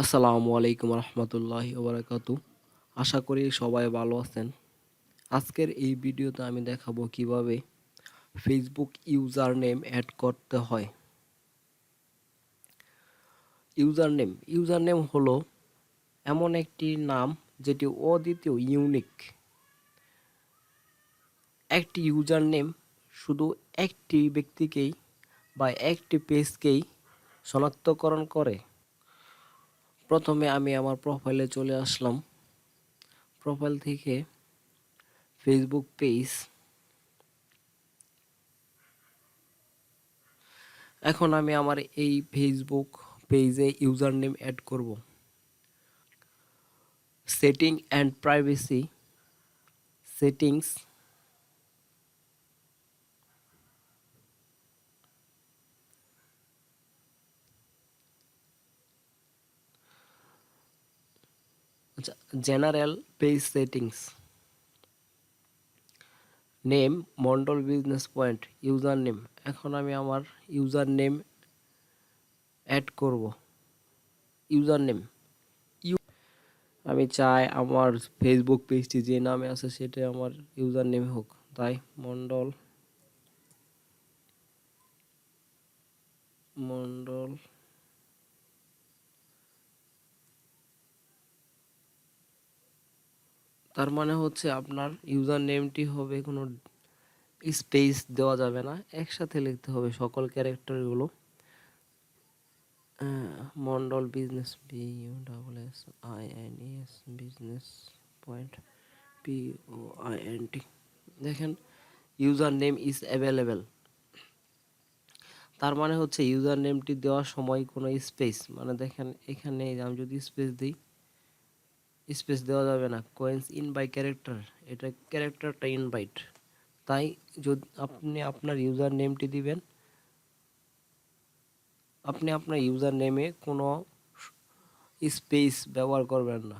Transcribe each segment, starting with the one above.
আসসালামু আলাইকুম রহমতুল্লাহি ওবারাকাতু। আশা করি সবাই ভালো আছেন। আজকের এই ভিডিওতে আমি দেখাবো কিভাবে ফেসবুক ইউজার নেম অ্যাড করতে হয়। ইউজার নেম হলো এমন একটি নাম যেটি অদ্বিতীয়, ইউনিক। একটি ইউজার নেম শুধু একটি ব্যক্তিকেই বা একটি পেজকেই শনাক্তকরণ করে। প্রথমে আমি আমার প্রোফাইলে চলে আসলাম। প্রোফাইল থেকে ফেসবুক পেজ, এখন আমি আমার এই ফেসবুক পেজে ইউজার নেম অ্যাড করব। সেটিং অ্যান্ড প্রাইভেসি, সেটিংস, আচ্ছা, general page settings, name Mondal business point, user name. এখন আমি আমার ইউজার নেম অ্যাড করব। ইউজার নেম, আমি চাই আমার ফেসবুক পেজটি যে নামে আছে সেটা আমার ইউজার নেম হোক, তাই মন্ডল মন্ডল তার মানে হচ্ছে আপনার ইউজার নেমটি হবে কোনো স্পেস দেওয়া যাবে না, একসাথে লিখতে হবে সকল ক্যারেক্টারগুলো। Mondal business, BUSSINES business point, POINT। দেখেন, ইউজার নেম ইজ অ্যাভেলেবেল। তার মানে হচ্ছে ইউজার নেমটি দেওয়ার সময় কোনো স্পেস, মানে দেখেন এখানে আমি যদি স্পেস দিই, স্পেস দেওয়া যাবে না। কোয়েন্স ইন বাই ক্যারেক্টার, এটা ক্যারেক্টারটা ইনভাইট। তাই যদি আপনি আপনার ইউজার নেমটি দিবেন, আপনি আপনার ইউজার নেমে কোনো স্পেস ব্যবহার করবেন না।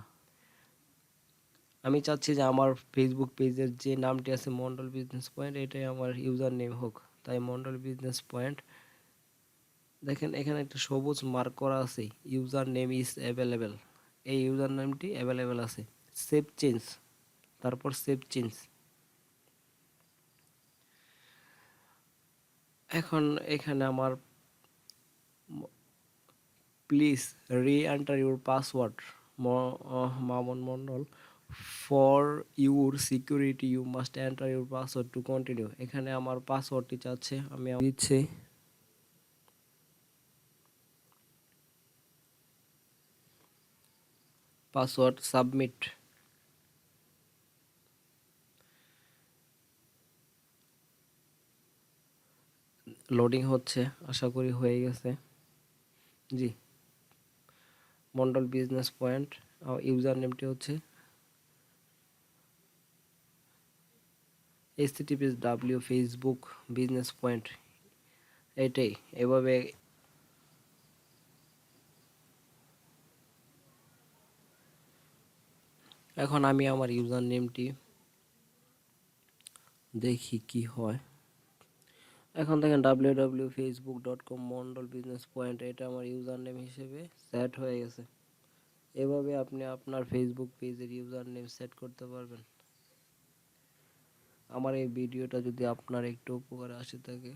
আমি চাচ্ছি যে আমার ফেসবুক পেজের যে নামটি আছে মন্ডল বিজনেস পয়েন্ট, এটাই আমার ইউজার নেম হোক, তাই মন্ডল বিজনেস পয়েন্ট। দেখেন এখানে একটা সবুজ মার্ক করা আছে, ইউজার নেম ইজ অ্যাভেলেবেল। এই ইউজার নেমটি অ্যাভেলেবেল আছে। সেভ চেঞ্জ, তারপর সেভ চেঞ্জ। এখন এখানে আমার please re enter your password Mamun Mondal, for your security you must enter your password to continue. এখানে আমার পাসওয়ার্ডটি চাচ্ছে, আমি দিচ্ছি। Password submit. লোডিং হচ্ছে, আশা করি হয়ে গেছে। জি, মন্ডল বিজনেস পয়েন্ট, ইউজার নেমটি হচ্ছে https ফেসবুক বিজনেস পয়েন্ট, এটাই। এভাবে এখন আমি আমার ইউজার নেমটি দেখি কি হয়। এখন দেখেন www.facebook.com মন্ডল বিজনেস পয়েন্ট, এটা আমার ইউজার নেম হিসেবে সেট হয়ে গেছে। এভাবে আপনি আপনার ফেসবুক পেজের ইউজার নেম সেট করতে পারবেন। আমার এই ভিডিওটা যদি আপনার একটু উপকারে আসে থাকে,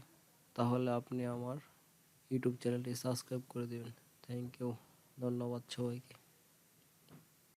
তাহলে আপনি আমার ইউটিউব চ্যানেলটি সাবস্ক্রাইব করে দেবেন। থ্যাংক ইউ, ধন্যবাদ সবাইকে।